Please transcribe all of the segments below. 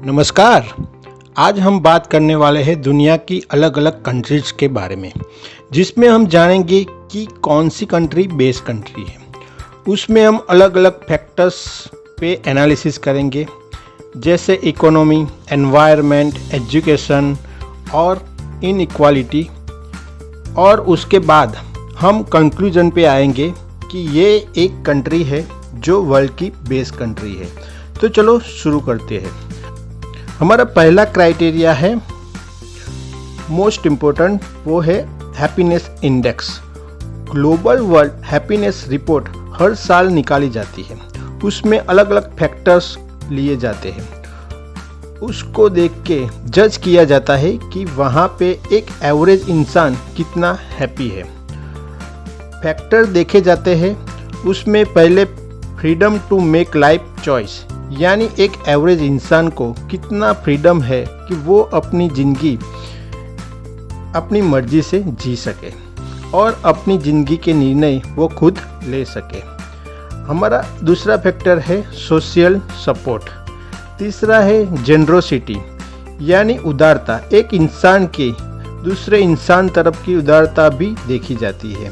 नमस्कार। आज हम बात करने वाले हैं दुनिया की अलग अलग कंट्रीज के बारे में, जिसमें हम जानेंगे कि कौन सी कंट्री बेस्ट कंट्री है। उसमें हम अलग अलग फैक्टर्स पे एनालिसिस करेंगे, जैसे इकोनॉमी, एनवायरनमेंट, एजुकेशन और इनइक्वालिटी। और उसके बाद हम कंक्लूजन पे आएंगे कि ये एक कंट्री है जो वर्ल्ड की बेस्ट कंट्री है। तो चलो शुरू करते हैं। हमारा पहला क्राइटेरिया है मोस्ट इम्पोर्टेंट, वो है happiness index. Global world happiness report हर साल निकाली जाती है। उसमें अलग अलग फैक्टर्स लिए जाते हैं। उसको देख के जज किया जाता है कि वहाँ पे एक एवरेज इंसान कितना हैप्पी है। फैक्टर देखे जाते हैं। उसमें पहले freedom to make life choice, यानी एक एवरेज इंसान को कितना फ्रीडम है कि वो अपनी ज़िंदगी अपनी मर्जी से जी सके और अपनी ज़िंदगी के निर्णय वो खुद ले सके। हमारा दूसरा फैक्टर है सोशल सपोर्ट। तीसरा है जेनरोसिटी, यानी उदारता। एक इंसान के दूसरे इंसान तरफ की उदारता भी देखी जाती है।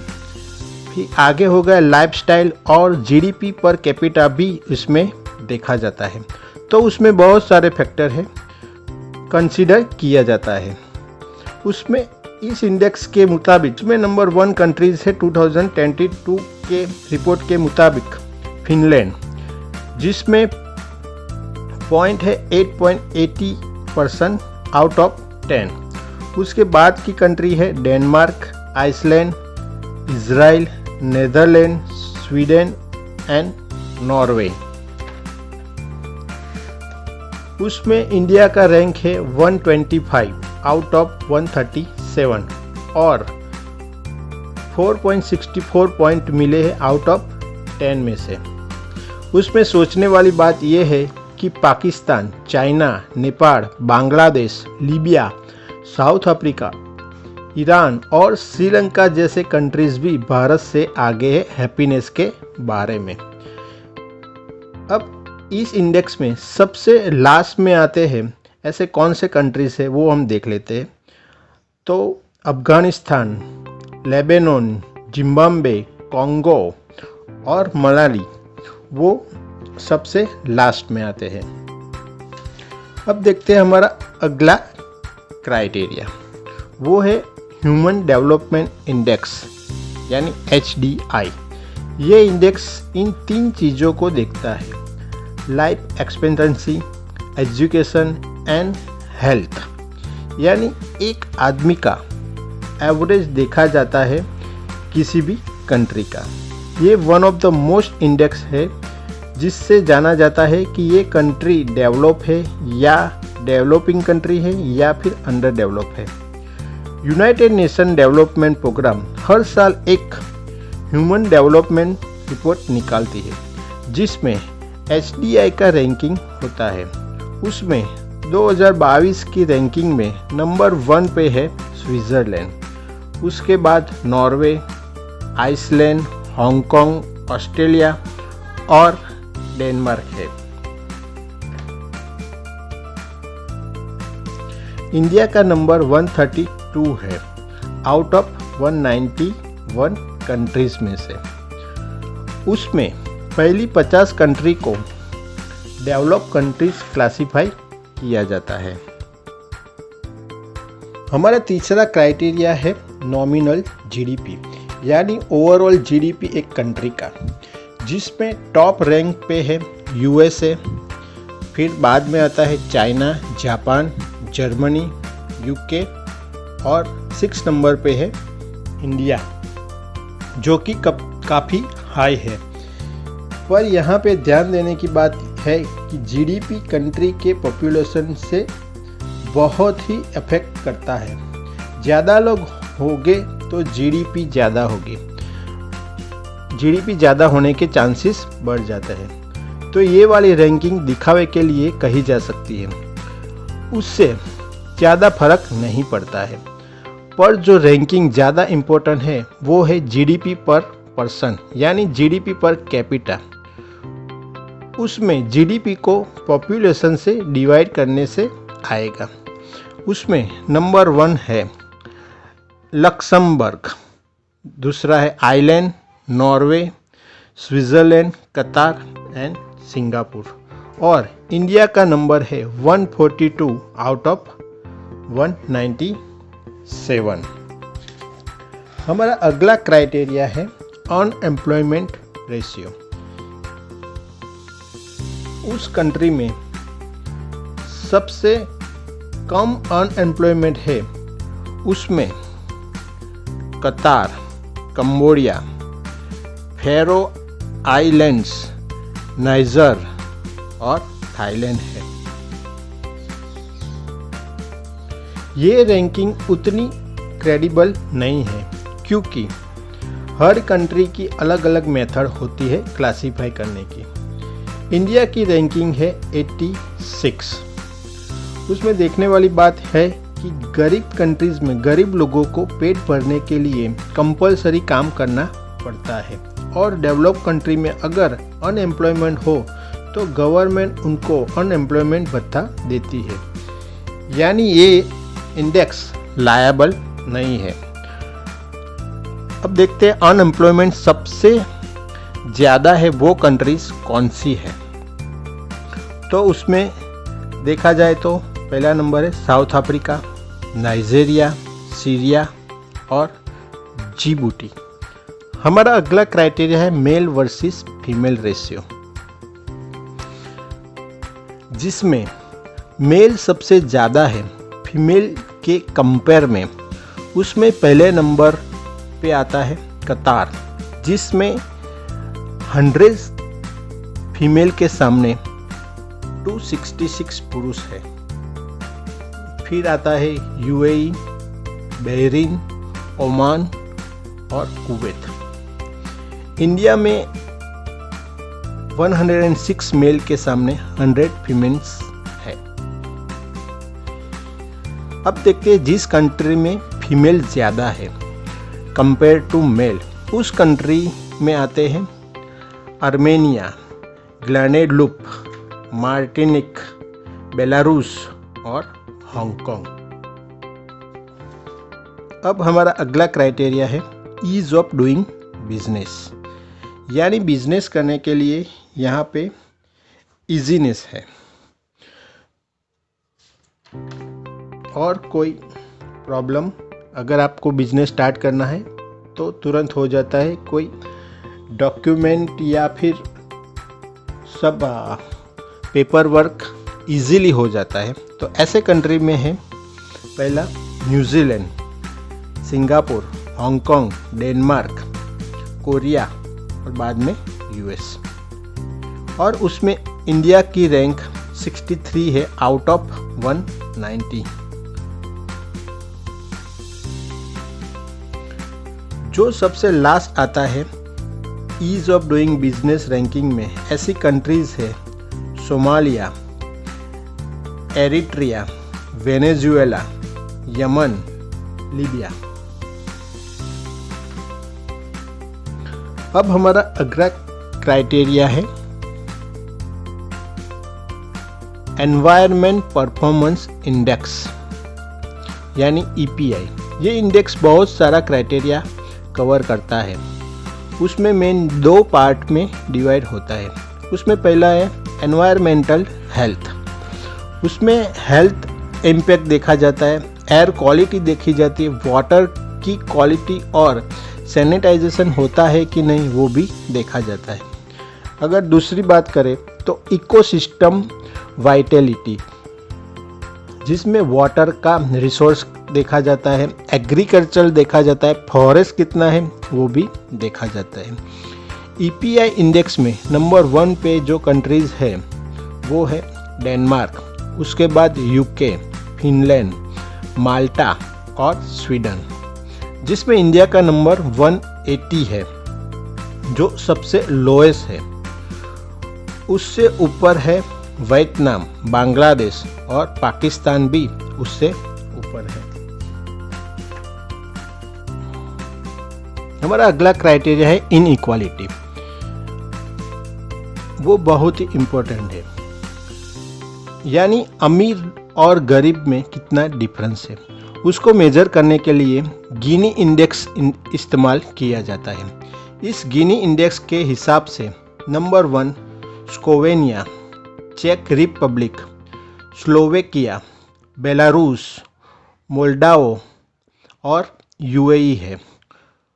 फिर आगे हो गया लाइफस्टाइल और जीडीपी पर कैपिटा भी इसमें देखा जाता है। तो उसमें बहुत सारे फैक्टर है कंसीडर किया जाता है। उसमें इस इंडेक्स के मुताबिक में नंबर 1 कंट्रीज है 2022 के रिपोर्ट के मुताबिक फिनलैंड, जिसमें पॉइंट है 8.80% आउट ऑफ 10। उसके बाद की कंट्री है Denmark, Iceland, Israel, Netherland, Sweden and Norway. उसमें इंडिया का रैंक है 125 आउट ऑफ 137 और 4.64 पॉइंट मिले हैं आउट ऑफ 10 में से। उसमें सोचने वाली बात यह है कि Pakistan, China, Nepal, Bangladesh, Libya, south Africa, Iran और श्रीलंका जैसे कंट्रीज भी भारत से आगे है हैप्पीनेस के बारे में। अब इस इंडेक्स में सबसे लास्ट में आते हैं ऐसे कौन से कंट्रीज है वो हम देख लेते हैं। तो अफगानिस्तान, लेबनान, जिम्बाब्वे, कॉन्गो और मलाली वो सबसे लास्ट में आते हैं। अब देखते हैं हमारा अगला क्राइटेरिया, वो है ह्यूमन डेवलपमेंट इंडेक्स यानी HDI। ये इंडेक्स इन 3 चीज़ों को देखता है: life expectancy, education and health. यानी एक आदमी का एवरेज देखा जाता है किसी भी कंट्री का। ये one of the most index है जिससे जाना जाता है कि ये कंट्री डेवलप है या डेवलपिंग कंट्री है या फिर अंडर डेवलप है। यूनाइटेड नेशन डेवलपमेंट प्रोग्राम हर साल एक ह्यूमन डेवलपमेंट रिपोर्ट निकालती है, जिसमें HDI का रैंकिंग होता है। उसमें 2022 की रैंकिंग में नंबर 1 पे है स्विट्ज़रलैंड। उसके बाद नॉर्वे, आइसलैंड, हांगकांग, ऑस्ट्रेलिया और डेनमार्क है। इंडिया का नंबर 132 है आउट ऑफ 191 कंट्रीज में से। उसमें पहली 50 कंट्री को डेवलप कंट्रीज क्लासिफाई किया जाता है। हमारा तीसरा क्राइटेरिया है नॉमिनल जीडीपी, यानी ओवरऑल जीडीपी एक कंट्री का, जिसमें टॉप रैंक पे है USA, फिर बाद में आता है चाइना, जापान, जर्मनी, UK और 6 नंबर पे है इंडिया, जो कि काफ़ी हाई है। पर यहाँ पे ध्यान देने की बात है कि जीडीपी कंट्री के पॉपुलेशन से बहुत ही अफेक्ट करता है। ज़्यादा लोग होंगे तो जीडीपी ज़्यादा होगी, जीडीपी ज़्यादा होने के चांसेस बढ़ जाते हैं। तो ये वाली रैंकिंग दिखावे के लिए कही जा सकती है, उससे ज़्यादा फर्क नहीं पड़ता है। पर जो रैंकिंग ज़्यादा इम्पोर्टेंट है वो है जीडीपी पर पर्सन, यानी जीडीपी पर कैपिटा। उसमें जीडीपी को पॉपुलेशन से डिवाइड करने से आएगा। उसमें नंबर 1 है लक्समबर्ग, दूसरा है आइलैंड, नॉर्वे, स्विट्ज़रलैंड, कतार एंड सिंगापुर, और इंडिया का नंबर है 142 आउट ऑफ 197। हमारा अगला क्राइटेरिया है अनएम्प्लॉयमेंट रेशियो। उस कंट्री में सबसे कम अनएम्प्लॉयमेंट है, उसमें कतार, कंबोडिया, फेरो आइलैंड्स, नाइजर और थाईलैंड है। ये रैंकिंग उतनी क्रेडिबल नहीं है क्योंकि हर कंट्री की अलग अलग मेथड होती है क्लासीफाई करने की। इंडिया की रैंकिंग है 86। उसमें देखने वाली बात है कि गरीब कंट्रीज में गरीब लोगों को पेट भरने के लिए कंपलसरी काम करना पड़ता है, और डेवलप कंट्री में अगर अनएम्प्लॉयमेंट हो तो गवर्नमेंट उनको अनएम्प्लॉयमेंट भत्ता देती है, यानी ये इंडेक्स लायबल नहीं है। अब देखते हैं अनएम्प्लॉयमेंट सबसे ज़्यादा है वो कंट्रीज कौन सी है। तो उसमें देखा जाए तो पहला नंबर है साउथ अफ्रीका, नाइजीरिया, सीरिया और जिबूटी। हमारा अगला क्राइटेरिया है मेल वर्सेस फीमेल रेशियो, जिसमें मेल सबसे ज़्यादा है फीमेल के कंपेयर में। उसमें पहले नंबर पे आता है कतार, जिसमें 100 फीमेल के सामने 266 पुरुष है। फिर आता है यूएई, बहरीन, ओमान और कुवैत। इंडिया में 106 मेल के सामने 100 फीमेल्स है। अब देखते हैं जिस कंट्री में फीमेल ज़्यादा है कंपेयर टू मेल, उस कंट्री में आते हैं आर्मेनिया, ग्वाडेलूप, मार्टिनिक, बेलारूस और हांगकांग। अब हमारा अगला क्राइटेरिया है ईज ऑफ डूइंग बिजनेस, यानी बिजनेस करने के लिए यहाँ पे इजीनेस है और कोई प्रॉब्लम अगर आपको बिजनेस स्टार्ट करना है तो तुरंत हो जाता है। कोई डॉक्यूमेंट या फिर सब पेपर वर्क ईजीली हो जाता है। तो ऐसे कंट्री में है पहला New Zealand, Singapore, Hong Kong, Denmark, Korea और बाद में यूएस। और उसमें इंडिया की रैंक 63 है आउट ऑफ 190। जो सबसे लास्ट आता है ease of doing business ranking में, ऐसी कंट्रीज है Somalia, Eritrea, Venezuela, Yemen, Libya. अब हमारा अगला क्राइटेरिया है एनवायरनमेंट परफॉर्मेंस इंडेक्स, यानी ईपीआई। ये इंडेक्स बहुत सारा क्राइटेरिया कवर करता है। उसमें मेन 2 पार्ट में डिवाइड होता है। उसमें पहला है एनवायरमेंटल हेल्थ। उसमें हेल्थ इम्पैक्ट देखा जाता है, एयर क्वालिटी देखी जाती है, वाटर की क्वालिटी और सैनिटाइजेशन होता है कि नहीं वो भी देखा जाता है। अगर दूसरी बात करें तो इकोसिस्टम वाइटलिटी, जिसमें वाटर का रिसोर्स देखा जाता है, एग्रीकल्चर देखा जाता है, फॉरेस्ट कितना है वो भी देखा जाता है। ईपीआई इंडेक्स में नंबर 1 पे जो कंट्रीज है वो है डेनमार्क, उसके बाद यूके, फिनलैंड, माल्टा और स्वीडन, जिसमें इंडिया का नंबर 180 है जो सबसे लोएस्ट है। उससे ऊपर है वियतनाम, बांग्लादेश और पाकिस्तान भी उससे ऊपर है। हमारा अगला क्राइटेरिया है इनइक्वालिटी। वो बहुत ही इम्पोर्टेंट है। यानी अमीर और गरीब में कितना डिफरेंस है, उसको मेजर करने के लिए गिनी इंडेक्स इस्तेमाल किया जाता है। इस गिनी इंडेक्स के हिसाब से नंबर 1 स्लोवेनिया, चेक रिपब्लिक, स्लोवेकिया, बेलारूस, मोल्डाओ और यूएई है।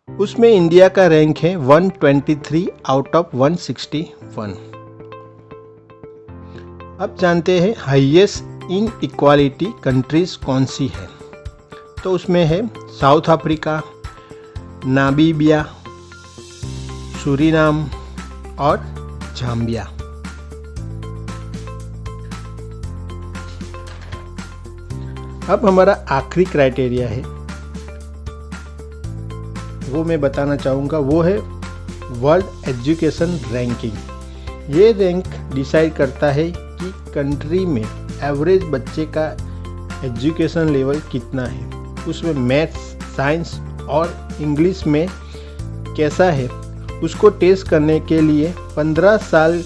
उसमें इंडिया का रैंक है 123 आउट ऑफ 161। अब जानते हैं हाईएस्ट इन इक्वालिटी कंट्रीज कौन सी है। तो उसमें है साउथ अफ्रीका, नामीबिया, सूरीनाम और जाम्बिया। अब हमारा आखिरी क्राइटेरिया है, वो मैं बताना चाहूँगा, वो है वर्ल्ड एजुकेशन रैंकिंग। ये रैंक डिसाइड करता है कि कंट्री में एवरेज बच्चे का एजुकेशन लेवल कितना है, उसमें मैथ्स, साइंस और इंग्लिश में कैसा है। उसको टेस्ट करने के लिए 15 साल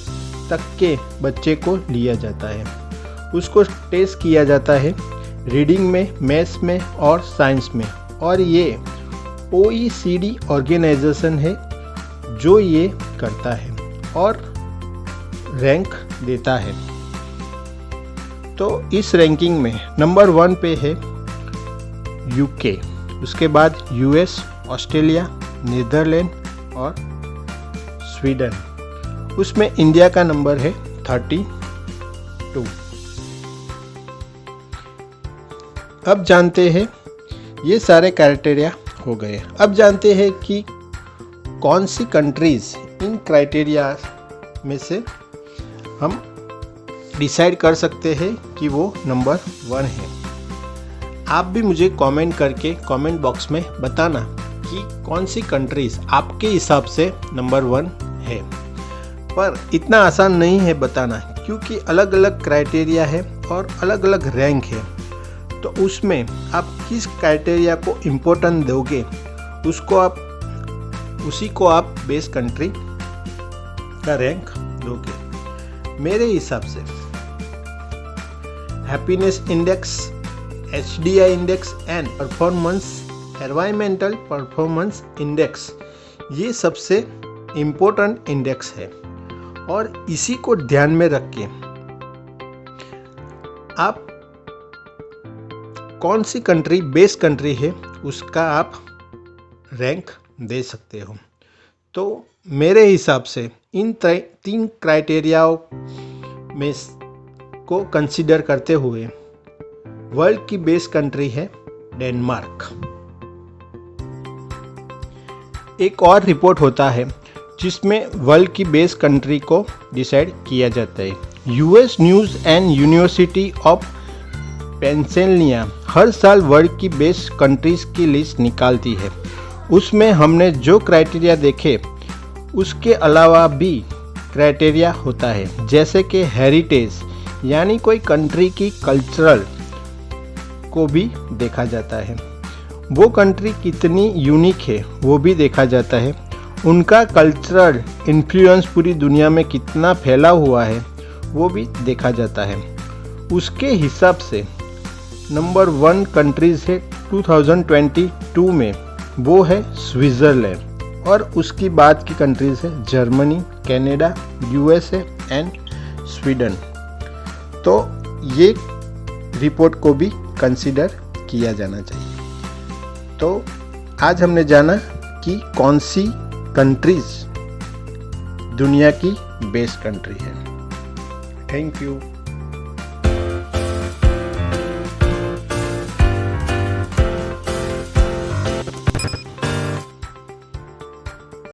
तक के बच्चे को लिया जाता है। उसको टेस्ट किया जाता है रीडिंग में, मैथ्स में और साइंस में। और ये OECD ऑर्गेनाइजेशन है जो ये करता है और रैंक देता है। तो इस रैंकिंग में नंबर 1 पे है UK, उसके बाद US, ऑस्ट्रेलिया, नीदरलैंड और स्वीडन। उसमें इंडिया का नंबर है 32। अब जानते हैं, ये सारे क्राइटेरिया हो गए। अब जानते हैं कि कौन सी कंट्रीज इन क्राइटेरिया में से हम डिसाइड कर सकते हैं कि वो नंबर 1 है। आप भी मुझे कमेंट करके कमेंट बॉक्स में बताना कि कौन सी कंट्रीज आपके हिसाब से नंबर 1 है। पर इतना आसान नहीं है बताना, क्योंकि अलग अलग क्राइटेरिया है और अलग अलग रैंक है। तो उसमें आप किस क्राइटेरिया को इम्पोर्टेंस दोगे, उसी को आप बेस्ट कंट्री का रैंक दोगे। मेरे हिसाब से happiness index, HDI index and environmental performance index, ये सबसे इम्पोर्टेंट इंडेक्स है। और इसी को ध्यान में रख के आप कौन सी कंट्री बेस्ट कंट्री है, उसका आप रैंक दे सकते हो। तो मेरे हिसाब से इन 3 क्राइटेरियाओं में को कंसीडर करते हुए वर्ल्ड की बेस्ट कंट्री है डेनमार्क। एक और रिपोर्ट होता है जिसमें वर्ल्ड की बेस्ट कंट्री को डिसाइड किया जाता है। US news and University of Pennsylvania हर साल वर्ल्ड की बेस्ट कंट्रीज की लिस्ट निकालती है। उसमें हमने जो क्राइटेरिया देखे उसके अलावा भी क्राइटेरिया होता है, जैसे कि हेरिटेज, यानी कोई कंट्री की कल्चरल को भी देखा जाता है। वो कंट्री कितनी यूनिक है वो भी देखा जाता है। उनका कल्चरल इन्फ्लुएंस पूरी दुनिया में कितना फैला हुआ है वो भी देखा जाता है। उसके हिसाब से नंबर 1 कंट्रीज है 2022 में, वो है स्विट्ज़रलैंड। और उसकी बाद की कंट्रीज है Germany, Canada, USA and Sweden. तो ये रिपोर्ट को भी कंसीडर किया जाना चाहिए। तो आज हमने जाना कि कौन सी कंट्रीज दुनिया की बेस्ट कंट्री है। Thank you.